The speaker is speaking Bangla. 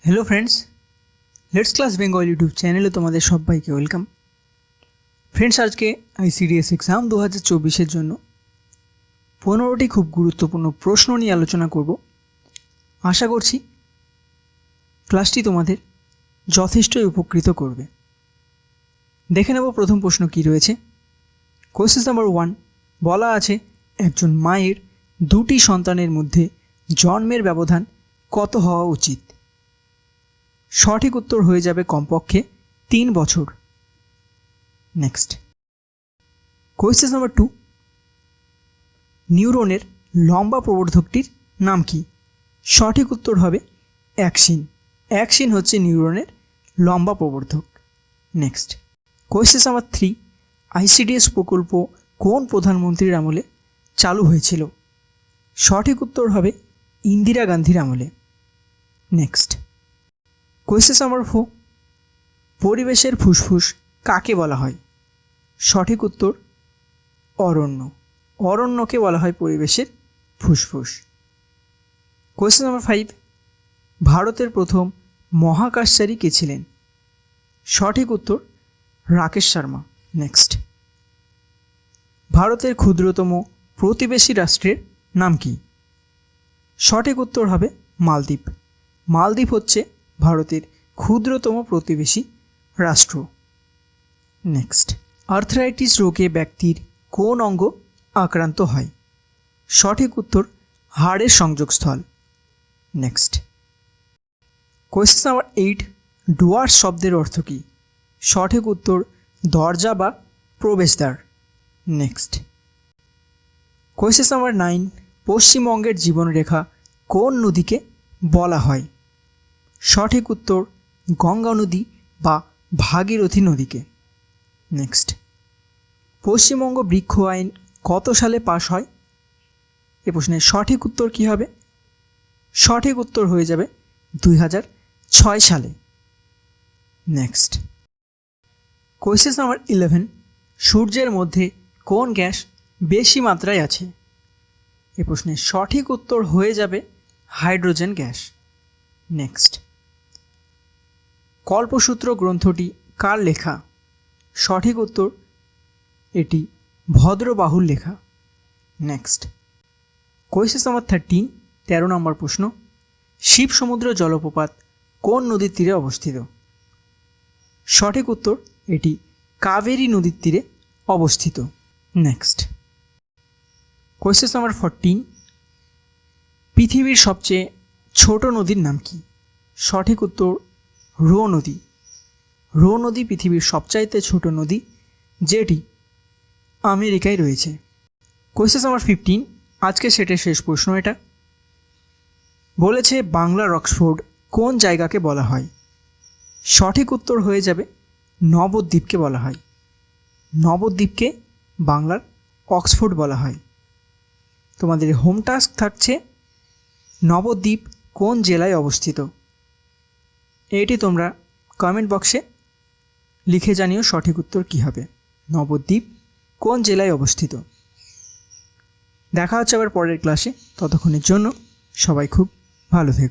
Hello friends, let's class Bengal YouTube চ্যানেলে তোমাদের সবাইকে ওয়েলকাম। ফ্রেন্ডস, আজকে আইসিডিএস এক্সাম 2024-এর জন্য 15টি খুব গুরুত্বপূর্ণ প্রশ্ন নিয়ে আলোচনা করব। আশা করছি ক্লাসটি তোমাদের যথেষ্টই উপকৃত করবে। দেখে নেব প্রথম প্রশ্ন কী রয়েছে। কোয়েশ্চেন নাম্বার 1 বলা আছে, একজন মায়ের দুটি সন্তানের মধ্যে জন্মের ব্যবধান কত হওয়া উচিত? সঠিক উত্তর হয়ে যাবে কমপক্ষে 3 বছর। নেক্সট কোয়েশ্চেন নাম্বার 2 নিউরনের লম্বা প্রবর্ধকটির নাম কি? সঠিক উত্তর হবে অ্যাক্সিন। অ্যাক্সিন হচ্ছে নিউরনের লম্বা প্রবর্ধক। নেক্সট কোয়েশ্চেন নাম্বার 3 আইসিডিএস প্রকল্প কোন প্রধানমন্ত্রীর আমলে চালু হয়েছিল? সঠিক উত্তর হবে ইন্দিরা গান্ধীর আমলে। নেক্সট কোয়েশ্চেন নাম্বার 4 পরিবেশের ফুসফুস কাকে বলা হয়? সঠিক উত্তর অরণ্য। অরণ্যকে বলা হয় পরিবেশের ফুসফুস। কোয়েশ্চেন নাম্বার 5 ভারতের প্রথম মহাকাশচারী কে ছিলেন? সঠিক উত্তর রাকেশ শর্মা। নেক্সট ভারতের ক্ষুদ্রতম প্রতিবেশী রাষ্ট্রের নাম কি? সঠিক উত্তর হবে মালদ্বীপ। মালদ্বীপ হচ্ছে ভারতের ক্ষুদ্রতম প্রতিবেশী রাষ্ট্র। নেক্সট আর্থ্রাইটিস রোগে ব্যক্তির কোন অঙ্গ আক্রান্ত হয়? সঠিক উত্তর হাড়ের সংযোগস্থল। নেক্সট কোয়েশ্চেন নাম্বার 8 ডুয়ার্স শব্দের অর্থ কী? সঠিক উত্তর দরজা বা প্রবেশদ্বার। নেক্সট কোয়েশ্চেন নাম্বার 9 পশ্চিমবঙ্গের জীবনরেখা কোন নদীকে বলা হয়? সঠিক উত্তর গঙ্গা নদী বা ভাগীরথী নদীকে। নেক্সট পশ্চিমবঙ্গ বৃক্ষ আইন কত সালে পাশ হয়? এ প্রশ্নের সঠিক উত্তর কী হবে? সঠিক উত্তর হয়ে যাবে 2006 সালে। নেক্সট কোয়েশ্চেন নাম্বার 11 সূর্যের মধ্যে কোন গ্যাস বেশি মাত্রায় আছে? এ প্রশ্নের সঠিক উত্তর হয়ে যাবে হাইড্রোজেন গ্যাস। নেক্সট কল্পসূত্র গ্রন্থটি কার লেখা? সঠিক উত্তর এটি ভদ্রবাহুর লেখা। নেক্সট কোয়েশ্চেন নাম্বার 13 নম্বর প্রশ্ন শিব সমুদ্র জলপ্রপাত কোন নদীর তীরে অবস্থিত? সঠিক উত্তর এটি কাবেরী নদীর তীরে অবস্থিত। নেক্সট কোয়েশ্চেন নাম্বার 14 পৃথিবীর সবচেয়ে ছোট নদীর নাম কি? সঠিক উত্তর রো নদী। রো নদী পৃথিবীর সবচাইতে ছোট নদী, যেটি আমেরিকায় রয়েছে। কোয়েশ্চেন নাম্বার 15 আজকে সেটের শেষ প্রশ্ন এটা বলেছে, বাংলার অক্সফোর্ড কোন জায়গাকে বলা হয়? সঠিক উত্তর হয়ে যাবে নবদ্বীপকে বলা হয়। নবদ্বীপকে বাংলার অক্সফোর্ড বলা হয়। তোমাদের হোম টাস্ক থাকছে নবদ্বীপ কোন জেলায় অবস্থিত? এটি তোমরা কমেন্ট বক্সে লিখে জানিও সঠিক উত্তর কী হবে। নবদ্বীপ কোন জেলায় অবস্থিত? দেখা হচ্ছে আবার পরের ক্লাসে। ততক্ষণের জন্য সবাই খুব ভালো থেকো।